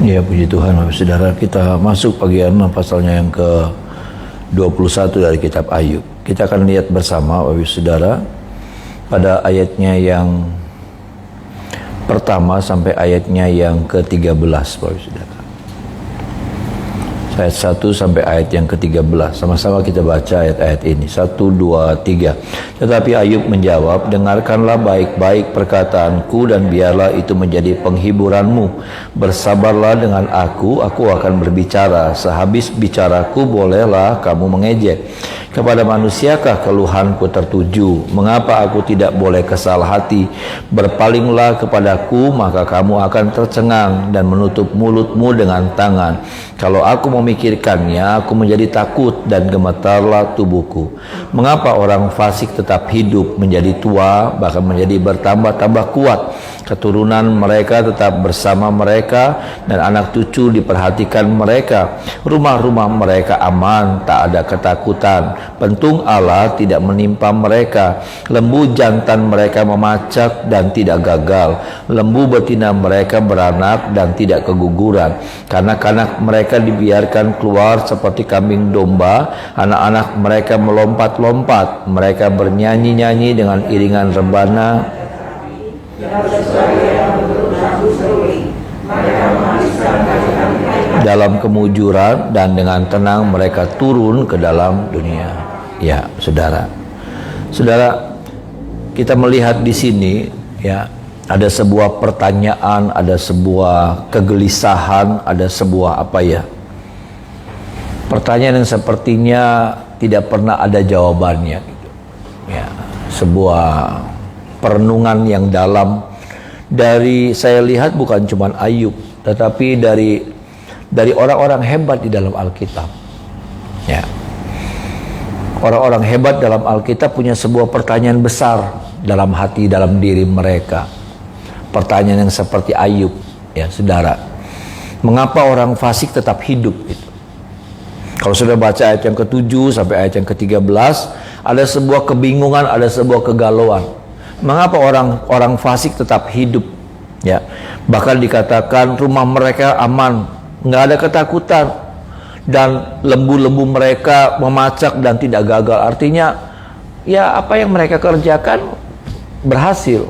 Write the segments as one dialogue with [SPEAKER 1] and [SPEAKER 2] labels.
[SPEAKER 1] Ya, puji Tuhan, Bapak Saudara, kita masuk pagi hari pasalnya yang ke-21 dari kitab Ayub. Kita akan lihat bersama, Bapak Saudara, pada ayatnya yang pertama sampai ayatnya yang ke-13, Bapak Saudara. Ayat 1 sampai ayat yang ke-13. Sama-sama kita baca ayat-ayat ini. 1, 2, 3. Tetapi Ayub menjawab, dengarkanlah baik-baik perkataanku dan biarlah itu menjadi penghiburanmu. Bersabarlah dengan aku akan berbicara. Sehabis bicaraku bolehlah kamu mengejek. Kepada manusiakah keluhanku tertuju? Mengapa aku tidak boleh kesal hati? Berpalinglah kepadaku, maka kamu akan tercengang dan menutup mulutmu dengan tangan. Kalau aku memikirkannya, aku menjadi takut dan gemetarlah tubuhku. Mengapa orang fasik tetap hidup, menjadi tua, bahkan menjadi bertambah-tambah kuat? Keturunan mereka tetap bersama mereka dan anak cucu diperhatikan mereka. Rumah-rumah mereka aman, tak ada ketakutan. Pentung Allah tidak menimpa mereka. Lembu jantan mereka memacak dan tidak gagal. Lembu betina mereka beranak dan tidak keguguran. Kanak-kanak mereka dibiarkan keluar seperti kambing domba. Anak-anak mereka melompat-lompat. Mereka bernyanyi-nyanyi dengan iringan rebana. Dalam kemujuran dan dengan tenang mereka turun ke dalam dunia. Ya, saudara, kita melihat di sini, ya, ada sebuah pertanyaan, ada sebuah kegelisahan, ada sebuah pertanyaan yang sepertinya tidak pernah ada jawabannya. Ya, sebuah perenungan yang dalam dari, saya lihat bukan cuma Ayub, tetapi dari orang-orang hebat di dalam Alkitab. Ya, orang-orang hebat dalam Alkitab punya sebuah pertanyaan besar dalam hati, dalam diri mereka. Pertanyaan yang seperti Ayub, ya saudara. Mengapa orang fasik tetap hidup? Gitu. Kalau sudah baca ayat yang ke-7 sampai ayat yang ke-13, ada sebuah kebingungan, ada sebuah kegalauan. Mengapa orang fasik tetap hidup? Ya, bahkan dikatakan rumah mereka aman, nggak ada ketakutan, dan lembu-lembu mereka memacak dan tidak gagal. Artinya, ya apa yang mereka kerjakan berhasil.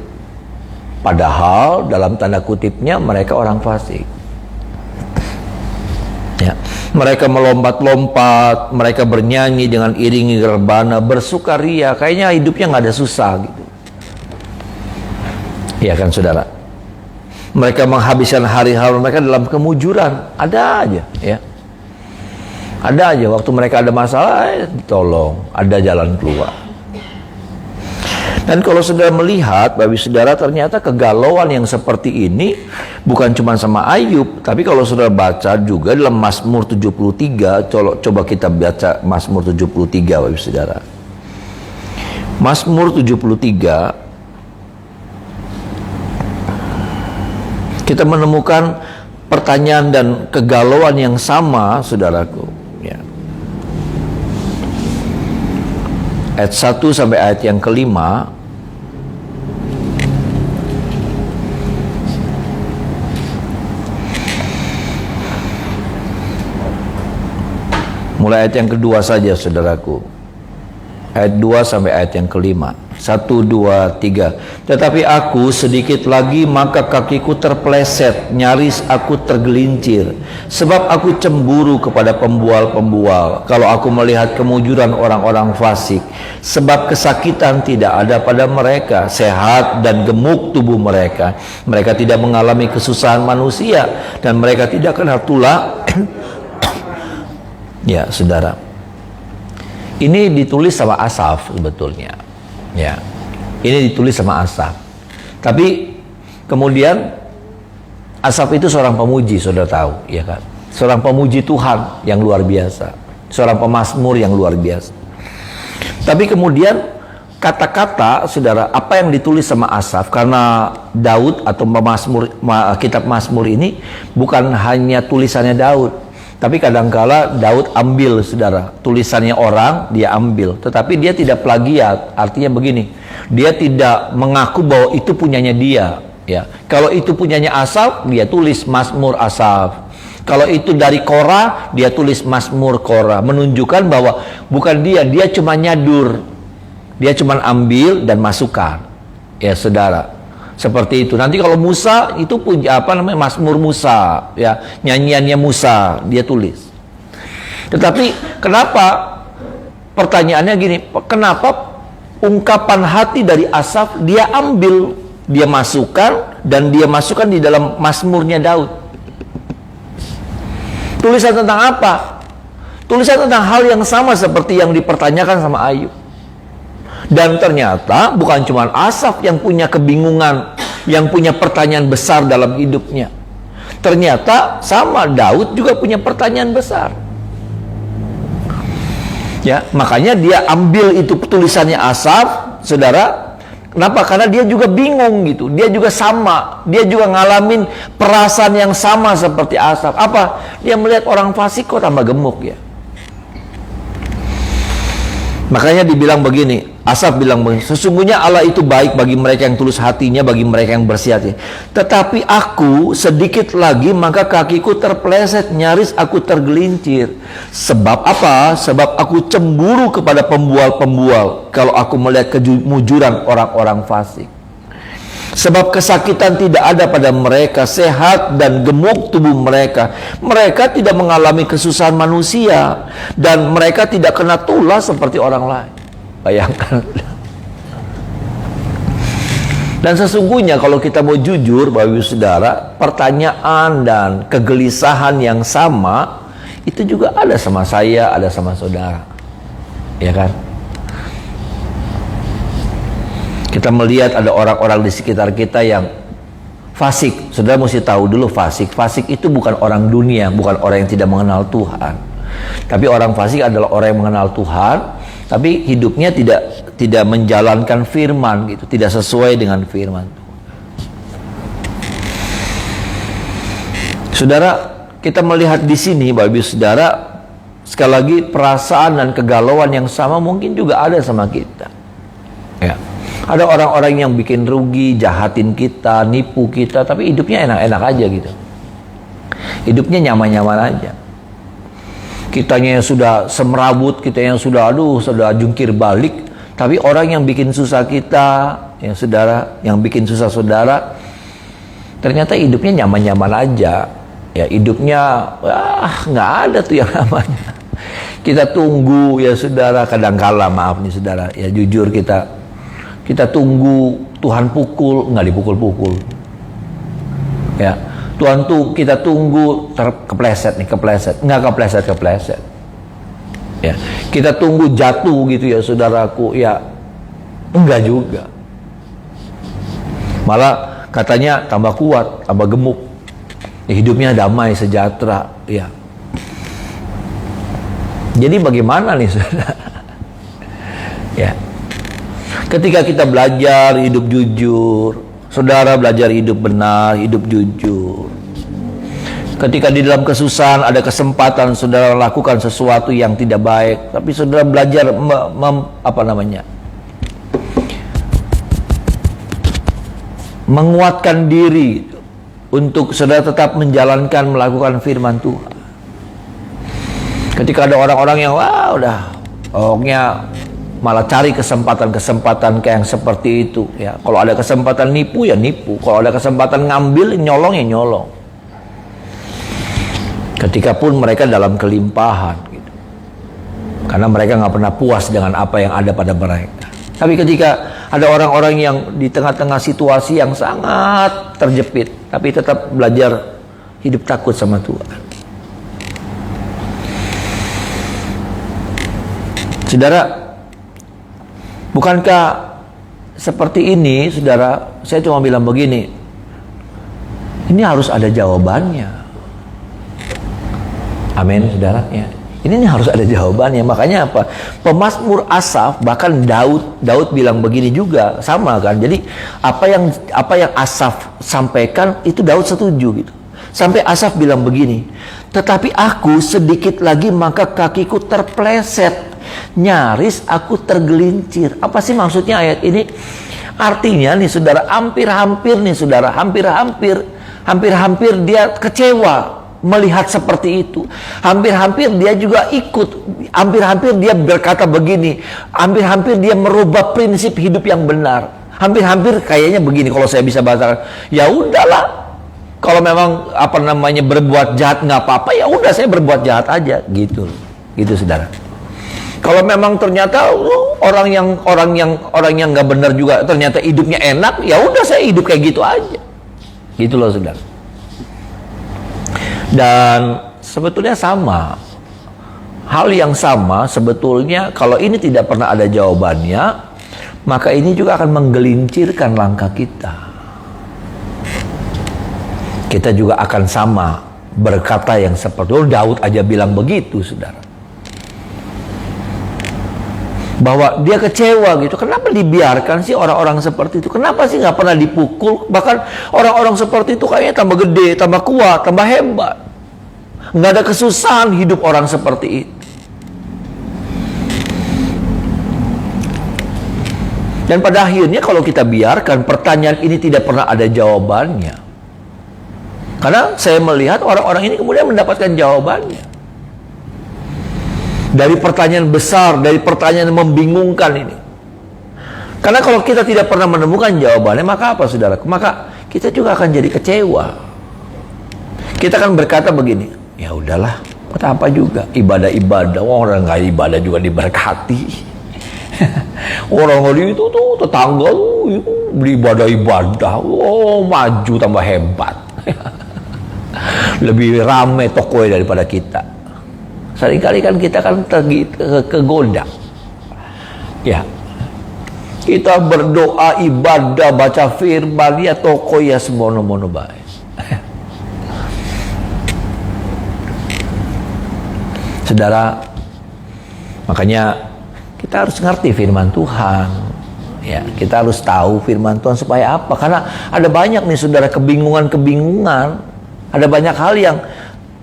[SPEAKER 1] Padahal dalam tanda kutipnya mereka orang fasik. Ya, mereka melompat-lompat, mereka bernyanyi dengan iringi rebana, bersukaria, kayaknya hidupnya nggak ada susah gitu. Ya kan saudara, mereka menghabiskan hari-hari mereka dalam kemujuran, ada aja, ya, ada aja waktu mereka ada masalah, ditolong, ada jalan keluar. Dan kalau saudara melihat, Bapak Saudara, ternyata kegalauan yang seperti ini bukan cuma sama Ayub, tapi kalau saudara baca juga dalam Mazmur 73, coba kita baca Mazmur 73, Bapak Saudara. Mazmur 73, kita menemukan pertanyaan dan kegalauan yang sama, saudaraku. Ya. Ayat 1 sampai ayat yang ke-5. Mulai ayat yang kedua saja, saudaraku. Ayat 2 sampai ayat yang ke-5. 1, 2, 3. Tetapi aku sedikit lagi maka kakiku terpeleset, nyaris aku tergelincir. Sebab aku cemburu kepada pembual-pembual. Kalau aku melihat kemujuran orang-orang fasik. Sebab kesakitan tidak ada pada mereka. Sehat dan gemuk tubuh mereka. Mereka tidak mengalami kesusahan manusia. Dan mereka tidak kena tulah. Ya, saudara. Ini ditulis sama Asaf sebetulnya. Ya, ini ditulis sama Asaf. Tapi kemudian Asaf itu seorang pemuji, saudara tahu, ya kan? Seorang pemuji Tuhan yang luar biasa, seorang pemazmur yang luar biasa. Tapi kemudian kata-kata, saudara, apa yang ditulis sama Asaf, karena Daud atau kitab Mazmur ini bukan hanya tulisannya Daud. Tapi kadangkala Daud ambil, saudara, tulisannya orang, dia ambil. Tetapi dia tidak plagiat, artinya begini, dia tidak mengaku bahwa itu punyanya dia. Ya, kalau itu punyanya Asaf, dia tulis Mazmur Asaf. Kalau itu dari Korah, dia tulis Mazmur Korah, menunjukkan bahwa bukan dia cuma nyadur. Dia cuma ambil dan masukkan. Ya, saudara. Seperti itu. Nanti kalau Musa itu punya Mazmur Musa, ya, nyanyiannya Musa, dia tulis. Tetapi kenapa pertanyaannya gini, kenapa ungkapan hati dari Asaf dia ambil, dia masukkan, dan dia masukkan di dalam Mazmurnya Daud? Tulisan tentang apa? Tulisan tentang hal yang sama seperti yang dipertanyakan sama Ayub. Dan ternyata bukan cuma Asaf yang punya kebingungan, yang punya pertanyaan besar dalam hidupnya. Ternyata sama Daud juga punya pertanyaan besar. Ya, makanya dia ambil itu tulisannya Asaf, saudara. Kenapa? Karena dia juga bingung gitu. Dia juga sama. Dia juga ngalamin perasaan yang sama seperti Asaf. Apa? Dia melihat orang fasik kok tambah gemuk ya. Makanya dibilang begini, Asaf bilang begini, sesungguhnya Allah itu baik bagi mereka yang tulus hatinya, bagi mereka yang bersih hati. Tetapi aku sedikit lagi maka kakiku terpeleset, nyaris aku tergelincir. Sebab apa? Sebab aku cemburu kepada pembual-pembual kalau aku melihat kemujuran orang-orang fasik. Sebab kesakitan tidak ada pada mereka, sehat dan gemuk tubuh mereka. Mereka tidak mengalami kesusahan manusia, dan mereka tidak kena tulah seperti orang lain. Bayangkan. Dan sesungguhnya kalau kita mau jujur, Bapak Ibu Saudara, pertanyaan dan kegelisahan yang sama itu juga ada sama saya, ada sama saudara. Ya kan? Kita melihat ada orang-orang di sekitar kita yang fasik. Saudara mesti tahu dulu fasik. Fasik itu bukan orang dunia, bukan orang yang tidak mengenal Tuhan. Tapi orang fasik adalah orang yang mengenal Tuhan, tapi hidupnya tidak menjalankan firman gitu, tidak sesuai dengan firman. Saudara, kita melihat di sini, Bapak Ibu Saudara, sekali lagi perasaan dan kegalauan yang sama mungkin juga ada sama kita. Ya. Ada orang-orang yang bikin rugi, jahatin kita, nipu kita, tapi hidupnya enak-enak aja gitu. Hidupnya nyaman-nyaman aja. Kitanya yang sudah semerabut, kita yang sudah jungkir balik, tapi orang yang bikin susah kita, ya saudara, yang bikin susah saudara, ternyata hidupnya nyaman-nyaman aja. Ya hidupnya, nggak ada tuh yang namanya. Kita tunggu ya saudara, kadangkala maaf nih saudara, ya jujur kita tunggu Tuhan pukul, nggak dipukul-pukul. Ya, Tuhan tuh kita tunggu kepleset, nggak kepleset. Ya, kita tunggu jatuh gitu ya saudaraku, ya enggak juga. Malah katanya tambah kuat, tambah gemuk. Ya, hidupnya damai, sejahtera. Ya. Jadi bagaimana nih saudara? Ya. Ketika kita belajar hidup jujur, saudara belajar hidup benar, hidup jujur. Ketika di dalam kesusahan ada kesempatan saudara lakukan sesuatu yang tidak baik, tapi saudara belajar menguatkan diri untuk saudara tetap melakukan firman Tuhan. Ketika ada orang-orang yang pokoknya malah cari kesempatan-kesempatan kayak yang seperti itu ya. Kalau ada kesempatan nipu ya nipu, kalau ada kesempatan ngambil nyolong ya nyolong. Ketika pun mereka dalam kelimpahan gitu. Karena mereka nggak pernah puas dengan apa yang ada pada mereka. Tapi ketika ada orang-orang yang di tengah-tengah situasi yang sangat terjepit, tapi tetap belajar hidup takut sama Tuhan. Saudara, bukankah seperti ini, saudara? Saya cuma bilang begini, ini harus ada jawabannya. Amin, saudara. Ya. Ini harus ada jawabannya. Makanya apa? Pemazmur Asaf, bahkan Daud bilang begini juga, sama kan? Jadi apa yang Asaf sampaikan itu Daud setuju gitu. Sampai Asaf bilang begini, tetapi aku sedikit lagi maka kakiku terpleset, nyaris aku tergelincir. Apa sih maksudnya ayat ini? Artinya nih saudara, hampir-hampir dia kecewa melihat seperti itu. Hampir-hampir dia juga ikut, hampir-hampir dia berkata begini, hampir-hampir dia merubah prinsip hidup yang benar. Hampir-hampir kayaknya begini kalau saya bisa bahasakan, ya udahlah, kalau memang berbuat jahat nggak apa-apa, ya udah saya berbuat jahat aja, gitu saudara. Kalau memang ternyata orang yang nggak benar juga ternyata hidupnya enak, ya udah saya hidup kayak gitu aja, gitu loh saudara. Dan sebetulnya sama, hal yang sama sebetulnya kalau ini tidak pernah ada jawabannya, maka ini juga akan menggelincirkan langkah kita. Kita juga akan sama berkata yang seperti Daud aja bilang begitu saudara, bahwa dia kecewa gitu. Kenapa dibiarkan sih orang-orang seperti itu? Kenapa sih nggak pernah dipukul? Bahkan orang-orang seperti itu kayaknya tambah gede, tambah kuat, tambah hebat. Nggak ada kesusahan hidup orang seperti itu. Dan pada akhirnya kalau kita biarkan, pertanyaan ini tidak pernah ada jawabannya. Karena saya melihat orang-orang ini kemudian mendapatkan jawabannya. Dari pertanyaan besar, dari pertanyaan yang membingungkan ini. Karena kalau kita tidak pernah menemukan jawabannya, maka apa saudara? Maka kita juga akan jadi kecewa. Kita akan berkata begini, ya udahlah, apa juga ibadah-ibadah, orang nggak ibadah juga diberkati. Orang itu tuh tetangga tuh beribadah-ibadah, maju tambah hebat. Lebih ramai tokonya daripada kita. Seringkali kan kita kan kegoda, ya. Kita berdoa, ibadah, baca firman, ya toko ya semono-mono baik. Saudara, makanya kita harus ngerti firman Tuhan. Ya, kita harus tahu firman Tuhan supaya apa? Karena ada banyak nih saudara kebingungan. Ada banyak hal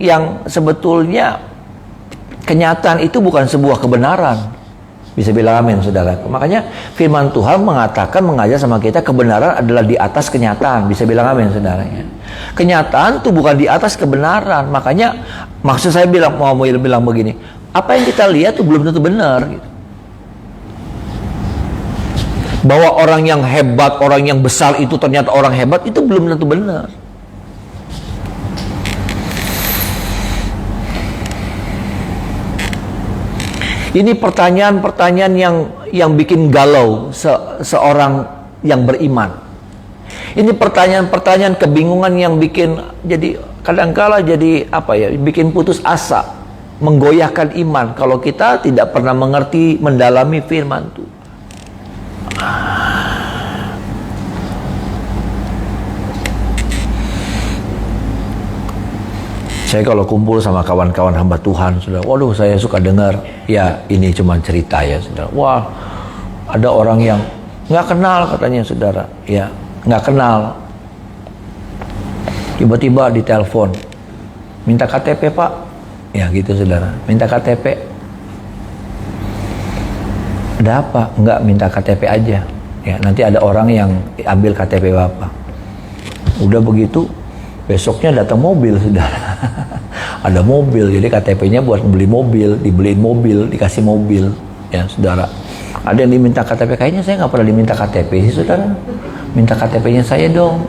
[SPEAKER 1] yang sebetulnya kenyataan itu bukan sebuah kebenaran. Bisa bilang amin saudara. Makanya firman Tuhan mengatakan, mengajar sama kita, kebenaran adalah di atas kenyataan. Bisa bilang amin saudara. Kenyataan itu bukan di atas kebenaran. Makanya maksud saya mau bilang begini, apa yang kita lihat itu belum tentu benar gitu. Bahwa orang yang hebat, orang yang besar itu ternyata orang hebat, itu belum tentu benar. Ini pertanyaan-pertanyaan yang bikin galau seorang yang beriman. Ini pertanyaan-pertanyaan kebingungan yang bikin jadi kadangkala jadi bikin putus asa, menggoyahkan iman kalau kita tidak pernah mengerti, mendalami firman Tuhan. Saya kalau kumpul sama kawan-kawan hamba Tuhan, saudara, waduh saya suka dengar, ya ini cuma cerita ya saudara. Wah, ada orang yang nggak kenal katanya saudara, ya nggak kenal. Tiba-tiba ditelepon, minta KTP pak, ya gitu saudara, minta KTP. Ada apa? Enggak, minta KTP aja. Ya nanti ada orang yang ambil KTP bapak. Udah begitu, besoknya datang mobil saudara. Ada mobil, jadi KTP-nya buat beli mobil, dibeliin mobil, dikasih mobil, ya saudara. Ada yang diminta KTP, kayaknya saya nggak pernah diminta KTP sih saudara. Minta KTP-nya saya dong.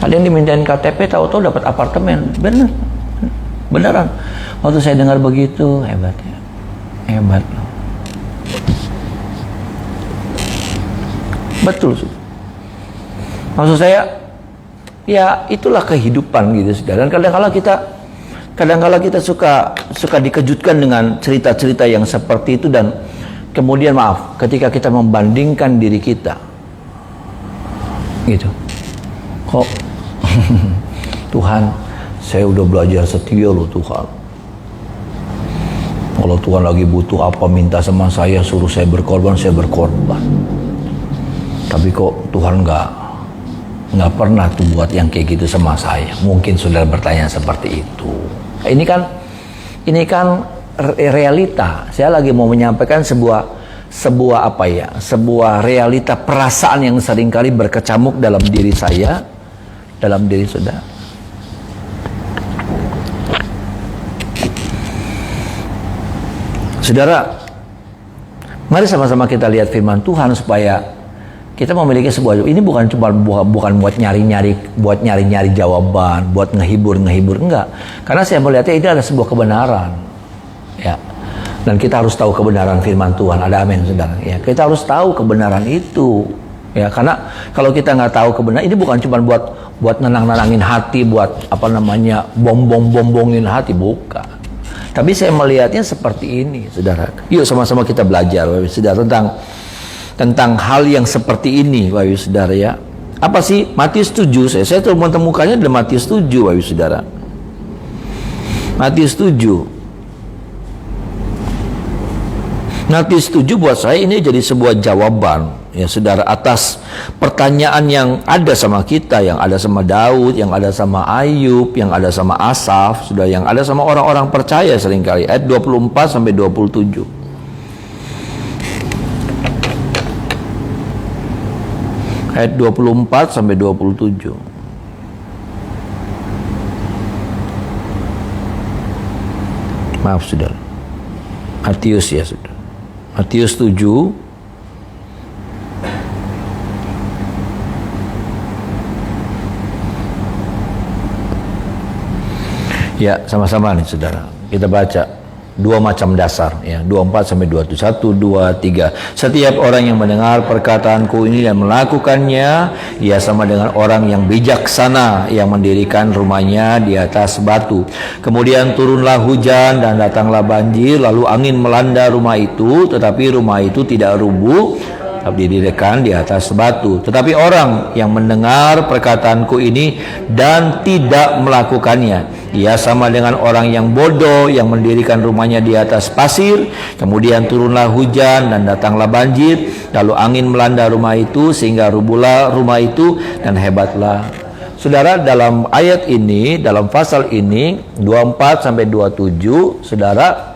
[SPEAKER 1] Ada yang dimintain KTP, tahu-tahu dapat apartemen, beneran. Waktu saya dengar begitu, hebat ya, hebat loh. Betul sih. Maksud saya, ya itulah kehidupan gitu saudara. Dan kadang-kala kita suka dikejutkan dengan cerita-cerita yang seperti itu, dan kemudian ketika kita membandingkan diri kita gitu, kok Tuhan, saya udah belajar setia loh Tuhan. Kalau Tuhan lagi butuh apa minta sama saya, suruh saya berkorban, saya berkorban. Tapi kok Tuhan nggak pernah tuh buat yang kayak gitu sama saya. Mungkin saudara bertanya seperti itu. Ini kan realita. Saya lagi mau menyampaikan sebuah sebuah apa ya, sebuah realita perasaan yang seringkali berkecamuk dalam diri saya, dalam diri saudara. Saudara, mari sama-sama kita lihat firman Tuhan supaya kita memiliki sebuah, ini bukan cuma bukan buat nyari-nyari jawaban, buat ngehibur enggak. Karena saya melihatnya ini adalah sebuah kebenaran. Ya. Dan kita harus tahu kebenaran firman Tuhan. Ada amin, saudara. Ya, kita harus tahu kebenaran itu. Ya, karena kalau kita nggak tahu kebenaran, ini bukan cuma buat nenangin hati, buat apa namanya, bombongin hati, bukan. Tapi saya melihatnya seperti ini, saudara. Yuk sama-sama kita belajar, saudara, tentang hal yang seperti ini, Bapak Saudara ya. Apa sih Matius 7? Saya menemukannya dalam Matius 7, Bapak Saudara. Matius 7. Matius 7 buat saya ini jadi sebuah jawaban ya saudara, atas pertanyaan yang ada sama kita, yang ada sama Daud, yang ada sama Ayub, yang ada sama Asaf, sudah yang ada sama orang-orang percaya seringkali. Ayat 24 sampai 27. Ayat 24 sampai 27. Maaf saudara. Matius ya saudara. Matius 7 ya, sama-sama nih saudara. Kita baca dua macam dasar ya, 24 sampai 27. 1, 2, 3. Setiap orang yang mendengar perkataanku ini dan melakukannya, ia sama dengan orang yang bijaksana yang mendirikan rumahnya di atas batu. Kemudian turunlah hujan dan datanglah banjir, lalu angin melanda rumah itu, tetapi rumah itu tidak rubuh, didirikan di atas batu. Tetapi orang yang mendengar perkataanku ini dan tidak melakukannya, ia sama dengan orang yang bodoh yang mendirikan rumahnya di atas pasir. Kemudian turunlah hujan dan datanglah banjir, lalu angin melanda rumah itu sehingga rubuhlah rumah itu, dan hebatlah. Saudara, dalam ayat ini, dalam pasal ini 24 sampai 27, saudara,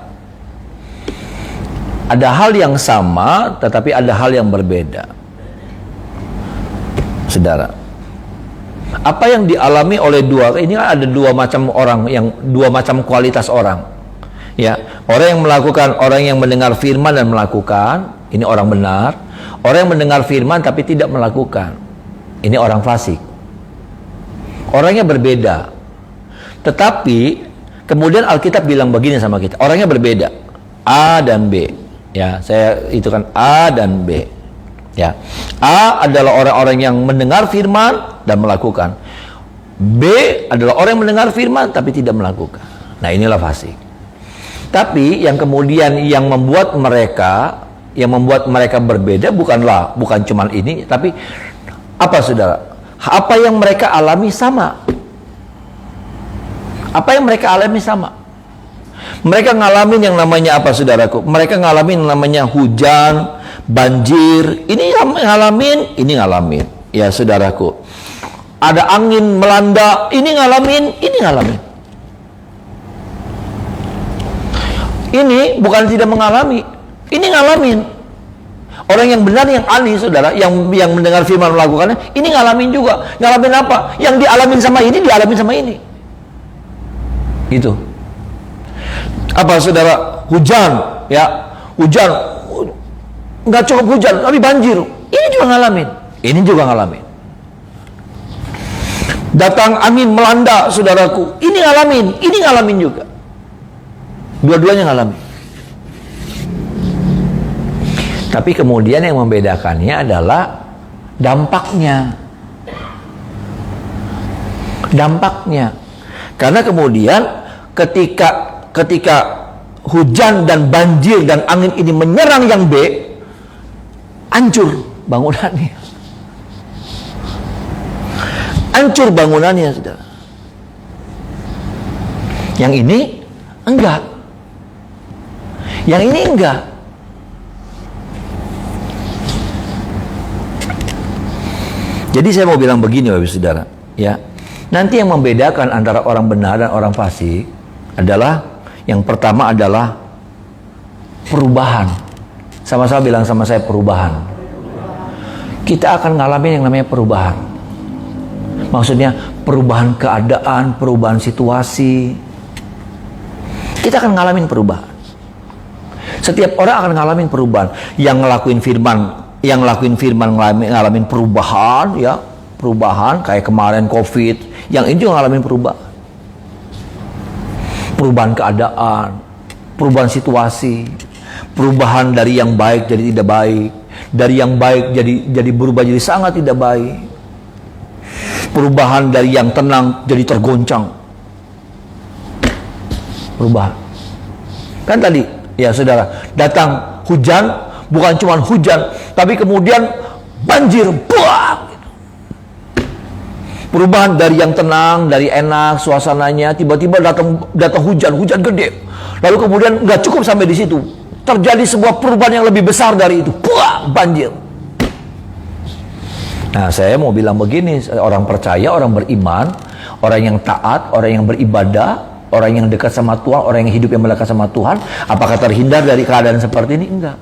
[SPEAKER 1] ada hal yang sama, tetapi ada hal yang berbeda. Saudara, apa yang dialami oleh ini ada dua macam orang, yang dua macam kualitas orang. Ya, orang yang melakukan, orang yang mendengar firman dan melakukan, ini orang benar. Orang yang mendengar firman tapi tidak melakukan, ini orang fasik. Orangnya berbeda. Tetapi kemudian Alkitab bilang begini sama kita, orangnya berbeda. A dan B. Ya, saya itu kan A dan B. Ya, A adalah orang-orang yang mendengar firman dan melakukan. B adalah orang yang mendengar firman tapi tidak melakukan. Nah, inilah fasik. Tapi yang kemudian yang membuat mereka berbeda bukan cuma ini, tapi apa saudara? Apa yang mereka alami sama. Apa yang mereka alami sama. Mereka ngalamin yang namanya apa saudaraku? Mereka ngalamin yang namanya hujan, banjir. Ini ngalamin. Ya saudaraku. Ada angin melanda, ini ngalamin. Ini bukan tidak mengalami, ini ngalamin. Orang yang benar, yang ahli saudara, yang mendengar firman melakukannya, ini ngalamin juga. Ngalamin apa? Yang dialamin sama ini, dialamin sama ini. Gitu. Apa saudara? Hujan, ya, hujan, nggak cukup hujan, tapi banjir. Ini juga ngalamin. Datang angin melanda, saudaraku. Ini ngalamin juga. Dua-duanya ngalamin. Tapi kemudian yang membedakannya adalah dampaknya. Karena kemudian ketika hujan dan banjir dan angin ini menyerang yang B, hancur bangunannya. Saudara. Yang ini enggak. Jadi saya mau bilang begini Bapak Saudara, ya. Nanti yang membedakan antara orang benar dan orang fasik adalah, yang pertama adalah perubahan Sama-sama bilang sama saya, perubahan. Kita akan ngalamin yang namanya perubahan. Maksudnya perubahan keadaan, perubahan situasi. Kita akan ngalamin perubahan. Setiap orang akan ngalamin perubahan. Yang ngelakuin firman ngalamin perubahan, ya, perubahan kayak kemarin COVID. Yang ini juga ngalamin perubahan. Perubahan keadaan, perubahan situasi, perubahan dari yang baik jadi tidak baik, dari yang baik jadi berubah jadi sangat tidak baik, perubahan dari yang tenang jadi tergoncang, perubahan. Kan tadi ya saudara, datang hujan, bukan cuma hujan, tapi kemudian banjir, buang. Perubahan dari yang tenang, dari enak suasananya, tiba-tiba datang hujan gede. Lalu kemudian nggak cukup sampai di situ, terjadi sebuah perubahan yang lebih besar dari itu, buang, banjir. Nah, saya mau bilang begini, orang percaya, orang beriman, orang yang taat, orang yang beribadah, orang yang dekat sama Tuhan, orang yang hidup yang melekat sama Tuhan, apakah terhindar dari keadaan seperti ini? Enggak.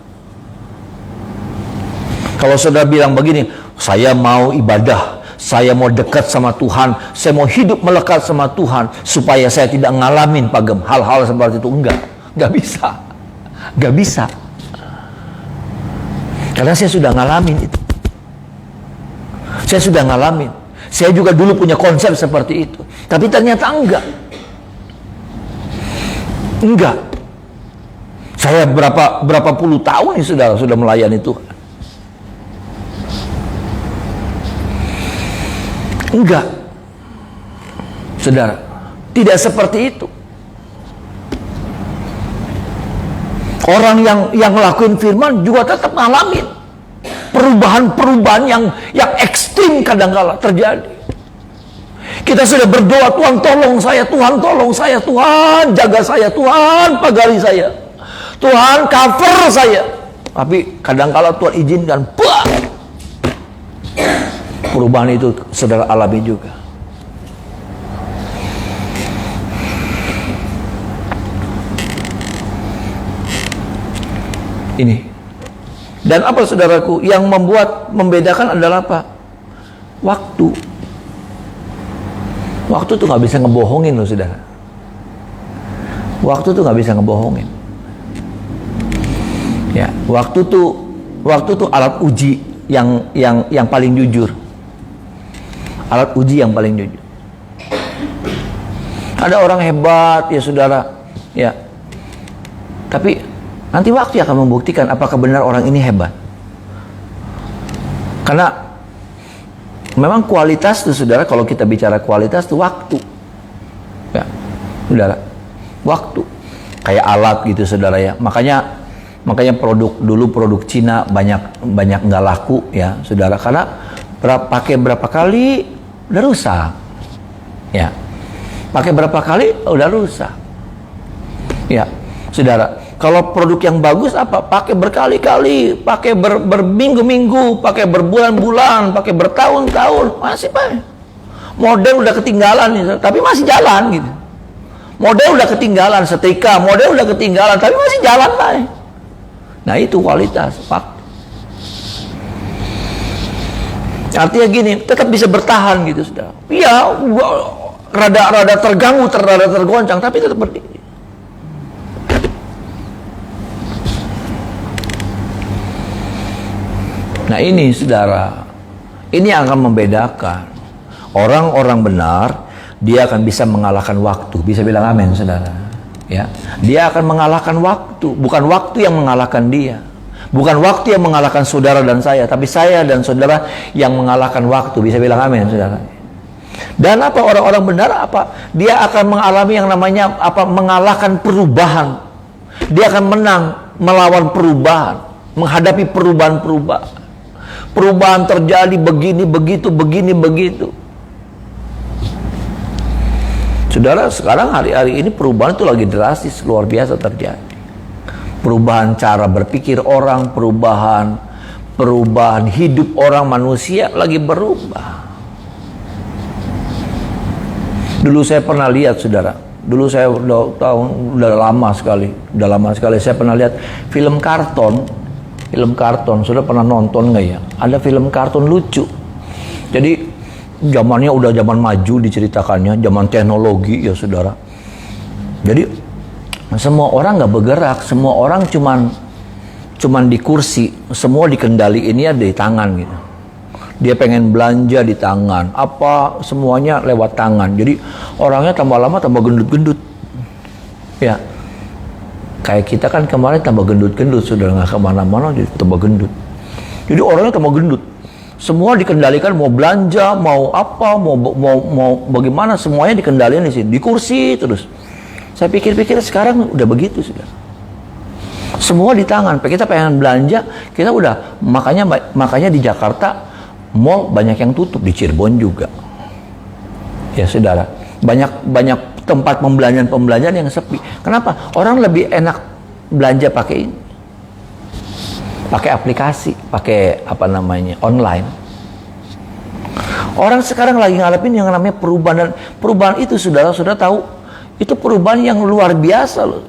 [SPEAKER 1] Kalau saudara bilang begini, saya mau ibadah, saya mau dekat sama Tuhan, saya mau hidup melekat sama Tuhan, supaya saya tidak ngalamin pagem hal-hal seperti itu. Enggak bisa. Enggak bisa. Karena saya sudah ngalamin itu. Saya sudah ngalamin. Saya juga dulu punya konsep seperti itu. Tapi ternyata enggak. Enggak. Saya berapa puluh tahun ini sudah melayani Tuhan. Enggak. Saudara, tidak seperti itu. Orang yang ngelakuin firman juga tetap ngalamin perubahan-perubahan yang ekstrim kadang-kala terjadi. Kita sudah berdoa, Tuhan tolong saya, Tuhan tolong saya, Tuhan jaga saya, Tuhan pagari saya, Tuhan cover saya. Tapi kadang-kala Tuhan izinkan, bah! Perubahan itu saudara alami juga. Ini. Dan apa saudaraku, yang membedakan adalah apa? Waktu. Waktu tuh nggak bisa ngebohongin loh saudara. Waktu tuh nggak bisa ngebohongin. Ya, waktu tuh alat uji yang paling jujur. Alat uji yang paling jujur. Ada orang hebat ya saudara, ya. Tapi nanti waktu akan membuktikan apakah benar orang ini hebat. Karena memang kualitas itu saudara, kalau kita bicara kualitas itu waktu. Ya, saudara. Waktu. Kayak alat gitu saudara ya. Makanya produk Cina banyak nggak laku ya saudara, karena pakai berapa kali udah rusak. Ya. Pakai berapa kali udah rusak. Ya, saudara. Kalau produk yang bagus apa? Pakai berkali-kali, pakai berminggu-minggu, pakai berbulan-bulan, pakai bertahun-tahun, masih Pak. Model udah ketinggalan nih, tapi masih jalan gitu. Model udah ketinggalan, setrika, model udah ketinggalan, tapi masih jalan Pak. Nah, itu kualitas, Pak. Artinya gini, tetap bisa bertahan gitu, saudara. Iya, rada terganggu, rada tergoncang, tapi tetap berdiri. Nah ini saudara, ini yang akan membedakan orang-orang benar. Dia akan bisa mengalahkan waktu. Bisa bilang amin saudara. Ya, dia akan mengalahkan waktu, bukan waktu yang mengalahkan dia, bukan waktu yang mengalahkan saudara dan saya, tapi saya dan saudara yang mengalahkan waktu. Bisa bilang amin saudara. Dan apa orang-orang benar apa? Dia akan mengalami yang namanya apa? Mengalahkan perubahan. Dia akan menang melawan perubahan, menghadapi perubahan-perubahan. Perubahan terjadi begini, begitu, begini, begitu. Saudara, sekarang hari-hari ini perubahan itu lagi drastis, luar biasa terjadi. Perubahan cara berpikir orang, perubahan hidup orang, manusia lagi berubah. Dulu saya pernah lihat, saudara. Dulu saya udah lama sekali saya pernah lihat film karton Film kartun, sudah pernah nonton nggak ya? Ada film kartun lucu. Jadi zamannya udah zaman maju diceritakannya, zaman teknologi ya saudara. Jadi semua orang nggak bergerak, semua orang cuman di kursi, semua dikendaliinnya di tangan gitu. Dia pengen belanja di tangan, apa semuanya lewat tangan. Jadi orangnya tambah lama tambah gendut-gendut. Ya, kayak kita kan kemarin tambah gendut-gendut, sudah nggak kemana-mana jadi tambah gendut. Jadi orangnya tambah gendut. Semua dikendalikan, mau belanja, mau apa, mau bagaimana, semuanya dikendalikan di sini, di kursi terus. Saya pikir-pikir sekarang udah begitu sudah. Semua di tangan. Kita pengen belanja, kita udah makanya di Jakarta mall banyak yang tutup, di Cirebon juga. Ya saudara, banyak tempat pembelanjaan yang sepi. Kenapa? Orang lebih enak belanja pakai ini, pakai aplikasi, pakai online. Orang sekarang lagi ngadepin yang namanya perubahan, dan perubahan itu saudara tahu, itu perubahan yang luar biasa loh.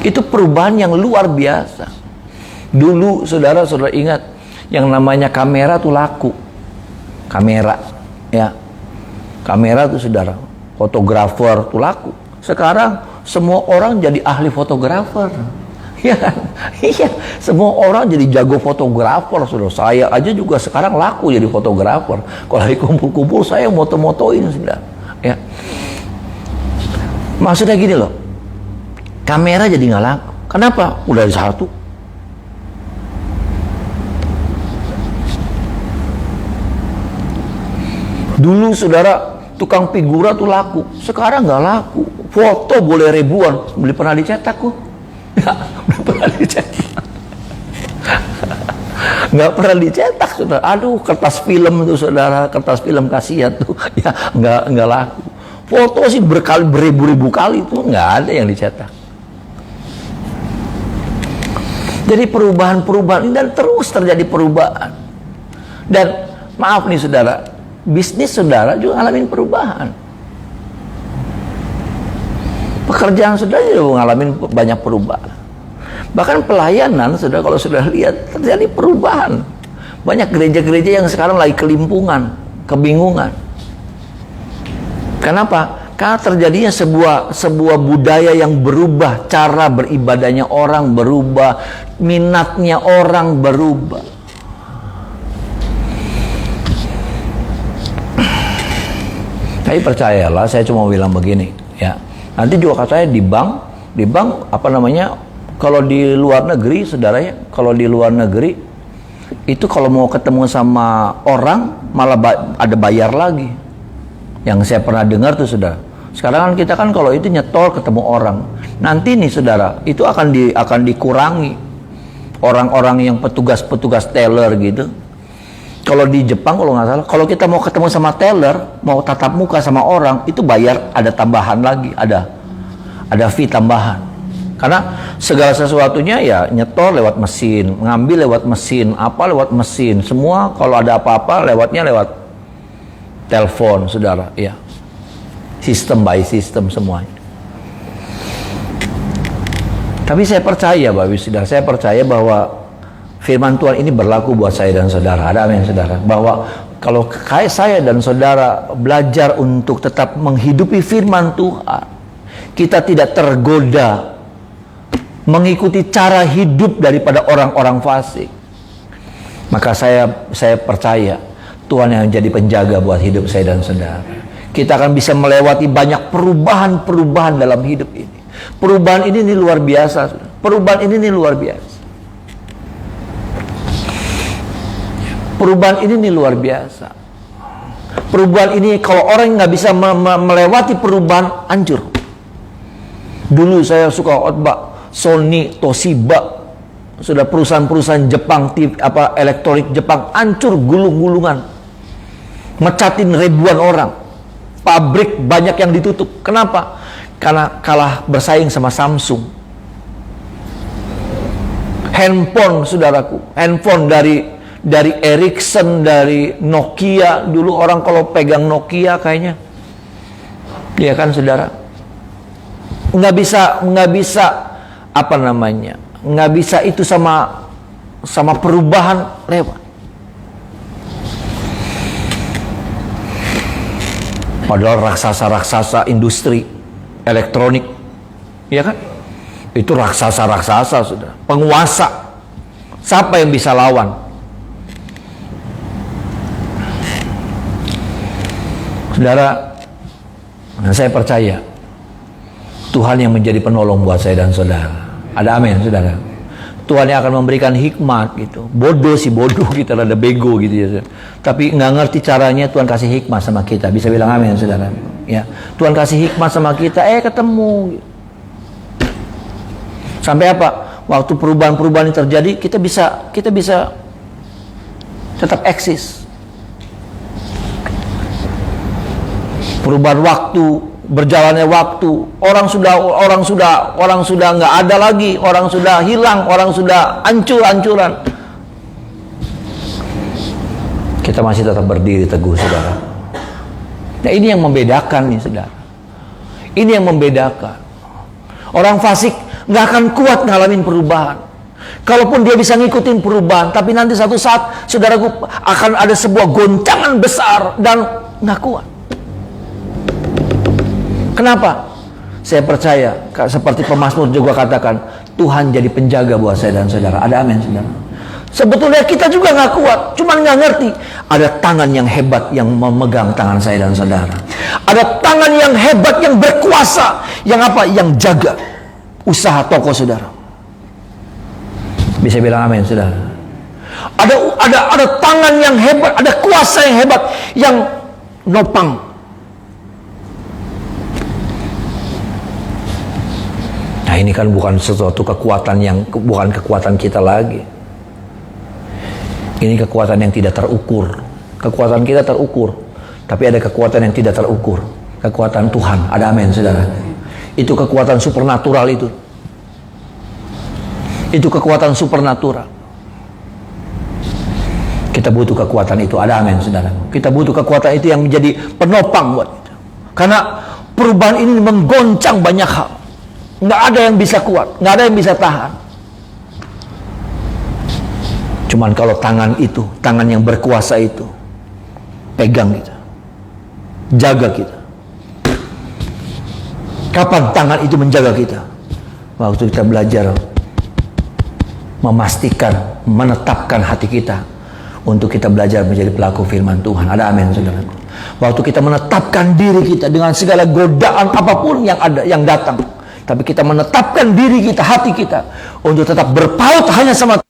[SPEAKER 1] Itu perubahan yang luar biasa. Dulu saudara ingat yang namanya kamera tuh laku. Kamera, ya. Kamera tuh saudara, fotografer tuh laku. Sekarang semua orang jadi ahli fotografer. Iya kan? Iya, semua orang jadi jago fotografer saudara. Saya aja juga sekarang laku jadi fotografer. Kalau hari kumpul-kumpul saya moto-motoin saudara. Ya. Maksudnya gini loh. Kamera jadi nggak laku. Kenapa? Udah ada satu. Dulu saudara tukang figura tuh laku, sekarang nggak laku. Foto boleh ribuan, beli pernah dicetak kok? Nggak pernah dicetak. Nggak pernah dicetak saudara. Aduh, kertas film tuh saudara, kertas film kasiat tuh, ya nggak laku. Foto sih beribu-ribu kali tuh nggak ada yang dicetak. Jadi perubahan ini dan terus terjadi perubahan. Dan maaf nih saudara, bisnis saudara juga ngalamin perubahan. Pekerjaan saudara juga ngalamin banyak perubahan. Bahkan pelayanan saudara, kalau sudah lihat terjadi perubahan. Banyak gereja-gereja yang sekarang lagi kelimpungan, kebingungan. Kenapa? Karena terjadinya sebuah budaya yang berubah, cara beribadahnya orang berubah, minatnya orang berubah. Tapi percayalah, saya cuma bilang begini, ya. Nanti juga katanya di bank kalau di luar negeri, saudara ya, kalau di luar negeri itu kalau mau ketemu sama orang malah ada bayar lagi. Yang saya pernah dengar tuh saudara. Sekarang kan kita kan kalau itu nyetol ketemu orang, nanti nih saudara itu akan dikurangi orang-orang yang petugas teller gitu. Kalau di Jepang kalau nggak salah, kalau kita mau ketemu sama teller, mau tatap muka sama orang, itu bayar ada tambahan lagi, ada fee tambahan. Karena segala sesuatunya ya nyetol lewat mesin, ngambil lewat mesin, apa lewat mesin, semua kalau ada apa-apa lewatnya lewat telepon, saudara, ya. Sistem by sistem semuanya. Tapi saya percaya, Bapak Saudara, saya percaya bahwa firman Tuhan ini berlaku buat saya dan saudara. Ada amin saudara. Bahwa kalau saya dan saudara belajar untuk tetap menghidupi firman Tuhan, kita tidak tergoda mengikuti cara hidup daripada orang-orang fasik. Maka saya percaya Tuhan yang jadi penjaga buat hidup saya dan saudara. Kita akan bisa melewati banyak perubahan-perubahan dalam hidup ini. Perubahan ini luar biasa. Perubahan ini luar biasa. Perubahan ini luar biasa. Perubahan ini kalau orang nggak bisa melewati perubahan, hancur. Dulu saya suka khotbah Sony, Toshiba, sudah perusahaan-perusahaan Jepang, elektronik Jepang hancur gulung-gulungan, mecatin ribuan orang, pabrik banyak yang ditutup. Kenapa? Karena kalah bersaing sama Samsung. Handphone saudaraku, handphone dari Ericsson, dari Nokia. Dulu orang kalau pegang Nokia kayaknya, ya kan saudara, nggak bisa nggak bisa itu sama perubahan lewat. Padahal raksasa-raksasa industri elektronik, ya kan? Itu raksasa-raksasa sudah, penguasa. Siapa yang bisa lawan? Saudara, saya percaya Tuhan yang menjadi penolong buat saya dan saudara. Ada amin, saudara. Tuhan yang akan memberikan hikmat gitu. Bodoh sih, bodoh kita, ada bego gitu ya. Tapi nggak ngerti caranya, Tuhan kasih hikmat sama kita. Bisa bilang amin, saudara. Ya, Tuhan kasih hikmat sama kita, ketemu. Sampai apa? Waktu perubahan-perubahan yang terjadi, kita bisa tetap eksis. Perubahan waktu, berjalannya waktu, orang sudah nggak ada lagi, orang sudah hilang, orang sudah hancur-hancuran. Kita masih tetap berdiri teguh, saudara. Nah, ini yang membedakan nih, saudara. Ini yang membedakan. Orang fasik nggak akan kuat ngalamin perubahan. Kalaupun dia bisa ngikutin perubahan, tapi nanti satu saat, saudaraku, akan ada sebuah goncangan besar dan nggak kuat. Kenapa? Saya percaya, seperti pemazmur juga katakan, Tuhan jadi penjaga buat saya dan saudara. Ada amin, saudara. Sebetulnya kita juga nggak kuat, cuman nggak ngerti. Ada tangan yang hebat yang memegang tangan saya dan saudara. Ada tangan yang hebat yang berkuasa, yang apa? Yang jaga usaha toko saudara. Bisa bilang amin, saudara. Ada tangan yang hebat, ada kuasa yang hebat yang nopang. Nah, ini kan bukan sesuatu kekuatan yang bukan kekuatan kita lagi. Ini kekuatan yang tidak terukur. Kekuatan kita terukur, tapi ada kekuatan yang tidak terukur. Kekuatan Tuhan. Ada amin, saudara. Itu kekuatan supernatural itu. Itu kekuatan supernatural. Kita butuh kekuatan itu. Ada amin, saudara. Kita butuh kekuatan itu yang menjadi penopang buat kita. Karena perubahan ini menggoncang banyak hal. Nggak ada yang bisa kuat, nggak ada yang bisa tahan. Cuman kalau tangan itu, tangan yang berkuasa itu, pegang kita, jaga kita. Kapan tangan itu menjaga kita? Waktu kita belajar memastikan, menetapkan hati kita untuk kita belajar menjadi pelaku firman Tuhan. Ada amin, saudara. Waktu kita menetapkan diri kita dengan segala godaan apapun yang ada, yang datang, tapi kita menetapkan diri kita, hati kita untuk tetap berpaut hanya sama Tuhan,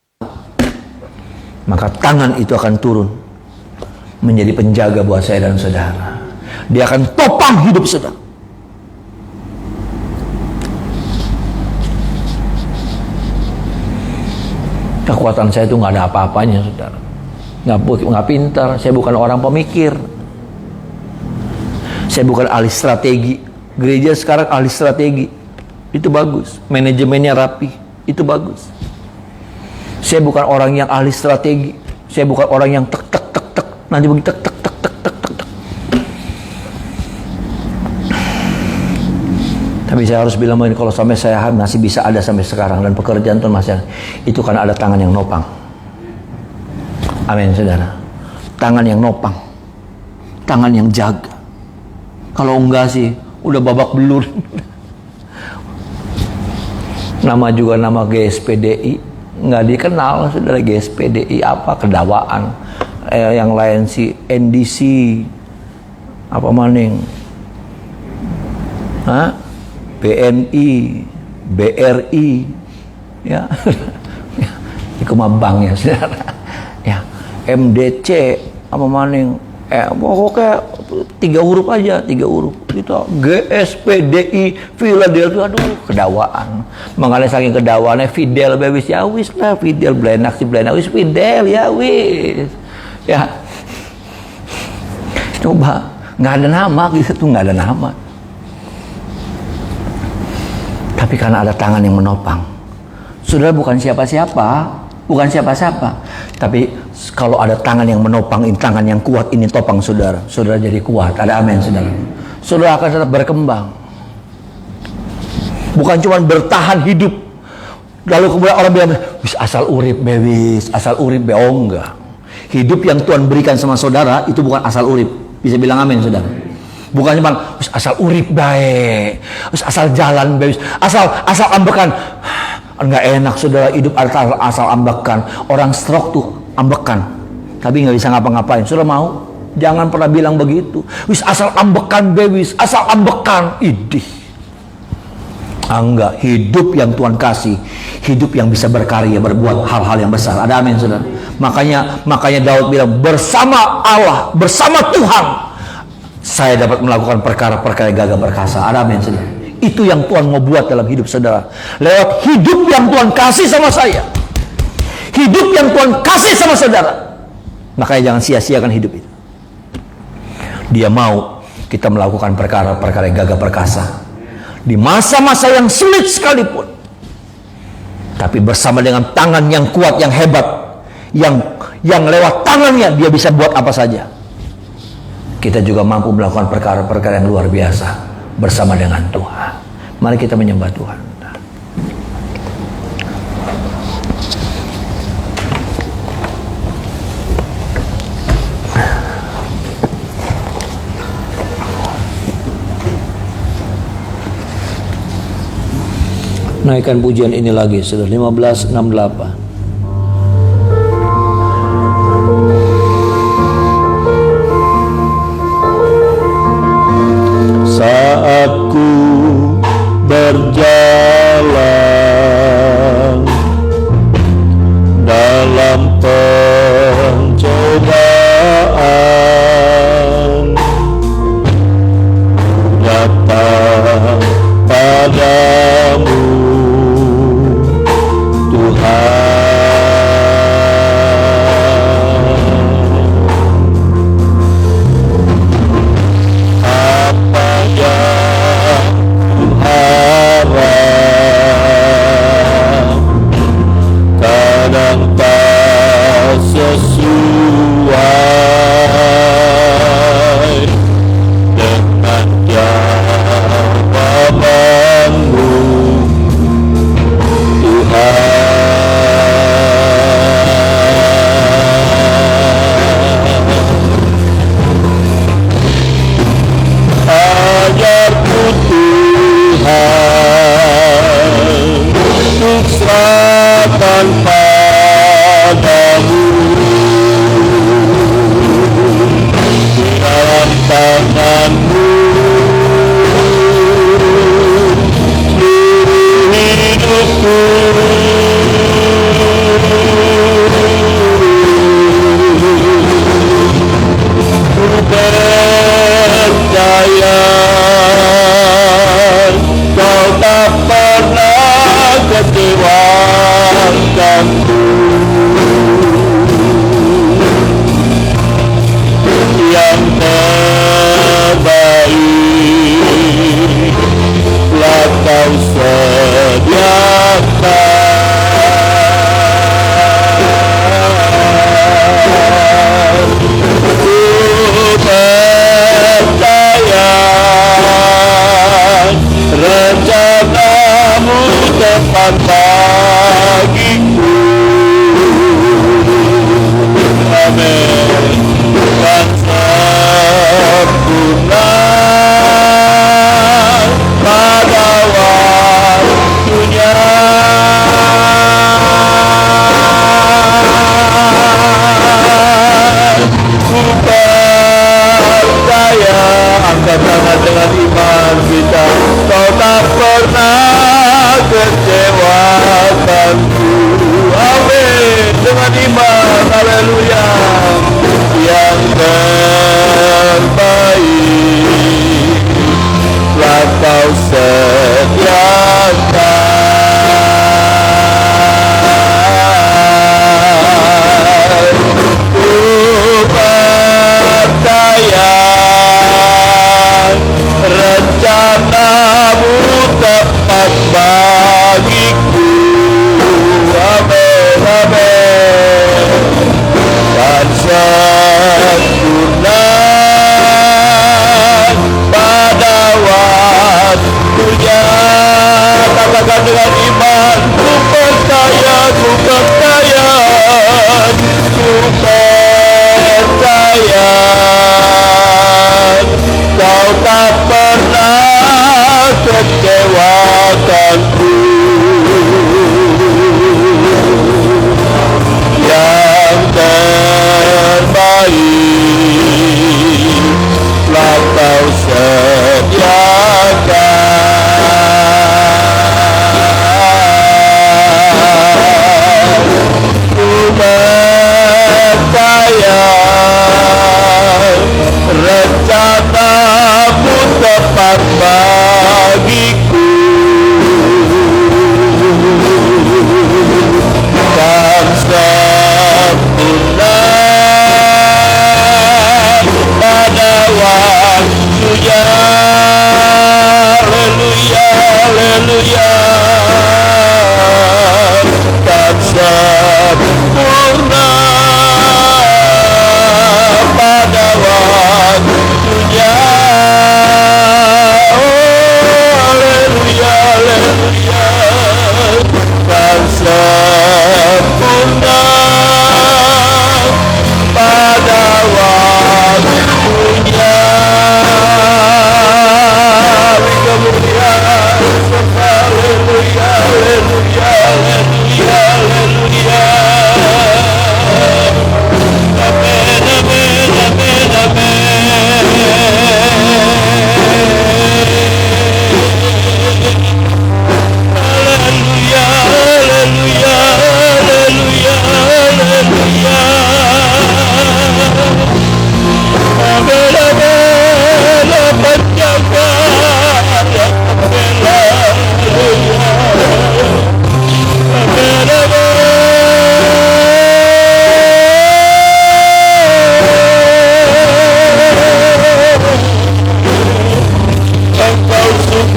[SPEAKER 1] maka tangan itu akan turun menjadi penjaga buat saya dan saudara. Dia akan topang hidup saudara. Kekuatan saya itu nggak ada apa-apanya, saudara. Nggak pintar. Saya bukan orang pemikir. Saya bukan ahli strategi. Gereja sekarang ahli strategi. Itu bagus, manajemennya rapi, itu bagus. Saya bukan orang yang ahli strategi, saya bukan orang yang tek nanti begitu tek. Tapi saya harus bilang begini, kalau sampai saya masih bisa ada sampai sekarang dan pekerjaan Tuhan masih ada, itu karena ada tangan yang nopang. Amin, saudara. Tangan yang nopang, tangan yang jaga. Kalau enggak sih, udah babak belur. Nama juga nama GSPDI nggak dikenal, saudara. GSPDI apa, kedawaan. Yang lain si NDC apa maning, BNI, BRI, ya, itu mah bank ya, saudara. Ya, MDC apa maning, pokoknya 3 huruf aja, 3 huruf gitu. GSPDI Philadelphia, aduh, kedawaan. Mengenai saking kedawaannya, Fidel bebis ya wis lah, Fidel blenak si blenak wis Fidel ya wis. Ya. Coba, nggak ada nama gitu tuh, nggak ada nama. Tapi karena ada tangan yang menopang. Saudara bukan siapa-siapa, bukan siapa-siapa. Tapi kalau ada tangan yang menopang, ini tangan yang kuat ini topang saudara, saudara jadi kuat. Ada amin, saudara. Saudara akan tetap berkembang. Bukan cuma bertahan hidup. Lalu kemudian orang bilang, wis asal urip be, wis asal urip be. Oh enggak. Hidup yang Tuhan berikan sama saudara itu bukan asal urip. Bisa bilang amin, saudara. Bukan cuma wis asal urip baik, wis asal jalan baik, asal ambekan. Enggak enak, saudara, hidup asal ambekan. Orang stroke tuh ambekan, tapi nggak bisa ngapa-ngapain. Saudara mau? Jangan pernah bilang begitu. Wis asal ambekan baik, wis asal ambekan. Idih. Enggak, hidup yang Tuhan kasih, hidup yang bisa berkarya, berbuat hal-hal yang besar. Ada amin, saudara. Makanya Daud bilang, bersama Allah, bersama Tuhan, saya dapat melakukan perkara-perkara yang gagah perkasa. Ada amin, saudara. Itu yang Tuhan mau buat dalam hidup saudara. Lewat hidup yang Tuhan kasih sama saya, hidup yang Tuhan kasih sama saudara. Makanya jangan sia-siakan hidup itu. Dia mau kita melakukan perkara-perkara yang gagah perkasa di masa-masa yang sulit sekalipun, tapi bersama dengan tangan yang kuat, yang hebat, yang lewat tangannya dia bisa buat apa saja. Kita juga mampu melakukan perkara-perkara yang luar biasa bersama dengan Tuhan. Mari kita menyembah Tuhan. Naikkan pujian ini lagi, sudah 1568. Saat ku berjalan dalam pencobaan, datang padamu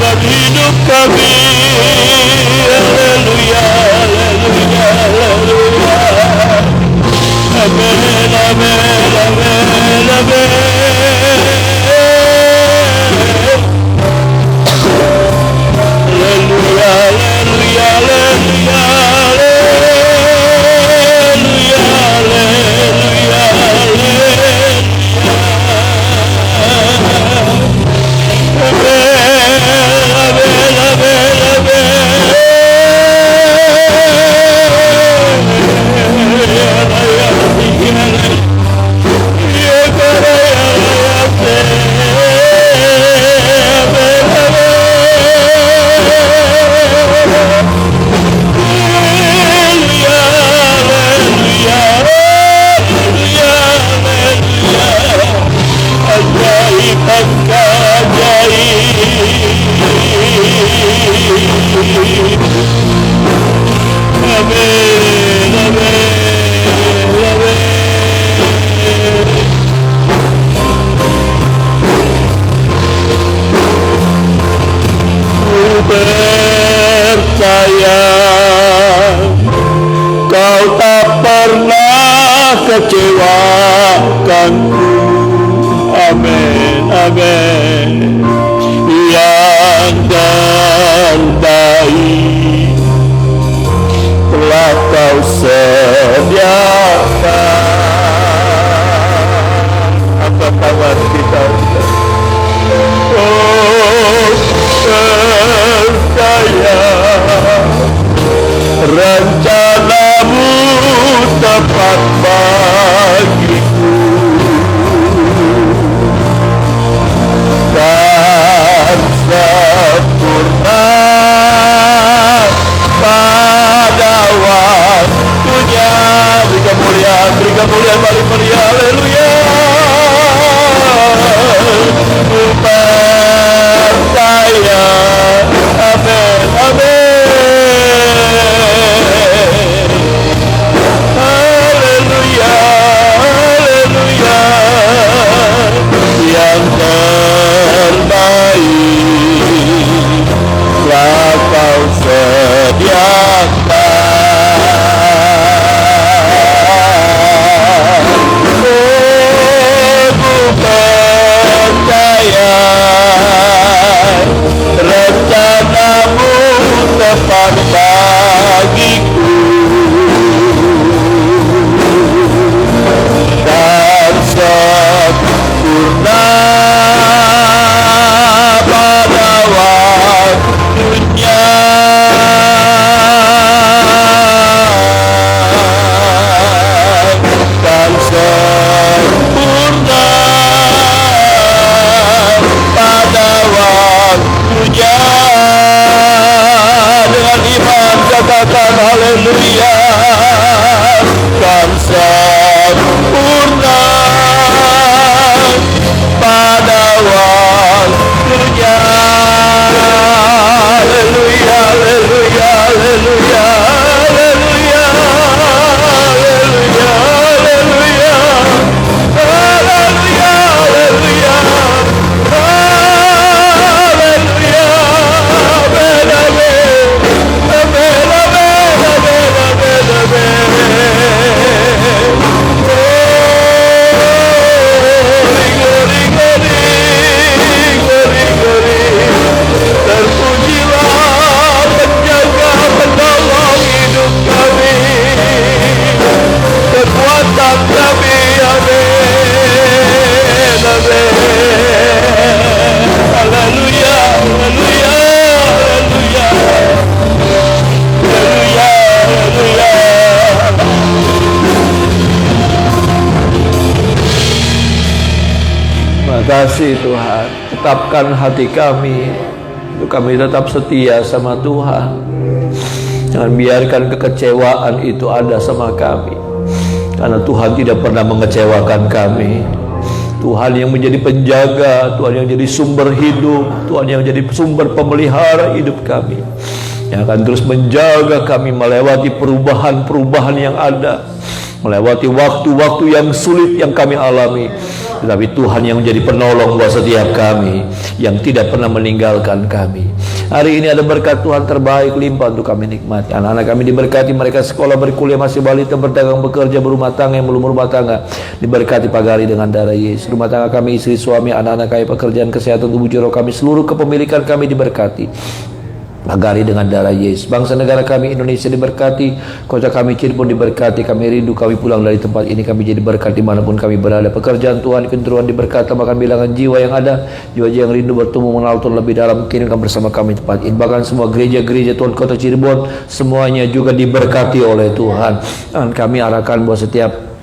[SPEAKER 1] dalam hidup kami. Haleluya, haleluya, haleluya. Amin, amin, amin, amin. Haleluya, haleluya, haleluya, haleluya, haleluya, Kau tak pernah kecewakanku. Amin, amin. Yang terbaik telah Kau sediakan. Apa kabar kita? Oh, sayang, rencana-Mu tepat bagiku, dan sempurna pada waktunya. Beri kemuliaan, beri meriah, haleluya. Ku percaya, amin, amin. Haleluya, haleluya. Yang terbaik telah Kau sediakan. Oh, ku percaya rencana-Mu tepat bagiku, dan sempurna pada waktunya. Dan sempurna pada waktunya. Dengan iman katakan haleluya. Dan sempurna pada waktunya. Haleluya, haleluya, haleluya, haleluya, haleluya, haleluya, haleluya, haleluya, haleluya. Amen, amen, amen, amen, amen, amen, amen. Glory, glory, glory, glory. Terpujilah penjaga penolong hidup kami, kekuatan kami, amin, amin. Haleluya, haleluya, haleluya, haleluya, haleluya. Terima kasih Tuhan, tetapkan hati kami untuk kami tetap setia sama Tuhan. Jangan biarkan kekecewaan itu ada sama kami, karena Tuhan tidak pernah mengecewakan kami. Tuhan yang menjadi penjaga, Tuhan yang jadi sumber hidup, Tuhan yang jadi sumber pemelihara hidup kami, yang akan terus menjaga kami melewati perubahan-perubahan yang ada. melewati waktu-waktu yang sulit yang kami alami, tetapi Tuhan yang menjadi penolong buat setiap kami, yang tidak pernah meninggalkan kami. Hari ini ada berkat Tuhan terbaik limpah untuk kami nikmati. Anak-anak kami diberkati, mereka sekolah, berkuliah, masih balita, berdagang, bekerja, berumah tangga, yang belum berumah tangga diberkati pagi hari dengan darah Yesus. Rumah tangga kami, istri, suami, anak-anak kami, pekerjaan, kesehatan, tubuh, jiwa kami, seluruh kepemilikan kami diberkati pagi dengan darah Yesus. Bangsa negara kami Indonesia diberkati, kota kami Cirebon diberkati. Kami rindu kami pulang dari tempat ini, kami jadi berkat dimanapun kami berada. Pekerjaan Tuhan, keturunan diberkati, bahkan bilangan jiwa yang ada, jiwa-jiwa yang rindu bertemu mengenal Tuhan lebih dalam, kirimkan bersama kami tempat ini. Bahkan semua gereja-gereja Tuhan kota Cirebon, semuanya juga diberkati oleh Tuhan. Dan kami arahkan buat setiap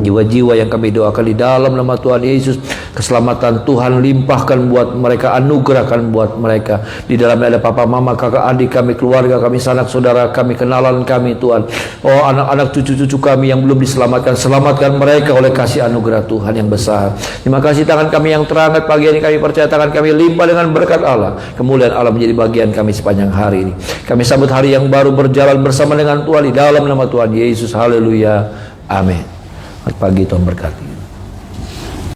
[SPEAKER 1] jiwa-jiwa yang kami doakan di dalam nama Tuhan Yesus, keselamatan Tuhan limpahkan buat mereka, anugerahkan buat mereka. Di dalamnya ada papa, mama, kakak, adik kami, keluarga kami, sanak saudara kami, kenalan kami Tuhan. Oh, anak-anak cucu-cucu kami yang belum diselamatkan, selamatkan mereka oleh kasih anugerah Tuhan yang besar. Terima kasih, tangan kami yang terangkat pagi ini, kami percaya tangan kami limpah dengan berkat Allah. Kemuliaan Allah menjadi bagian kami sepanjang hari ini. Kami sambut hari yang baru, berjalan bersama dengan Tuhan di dalam nama Tuhan Yesus. Haleluya, amin. Selamat pagi, Tuhan berkati.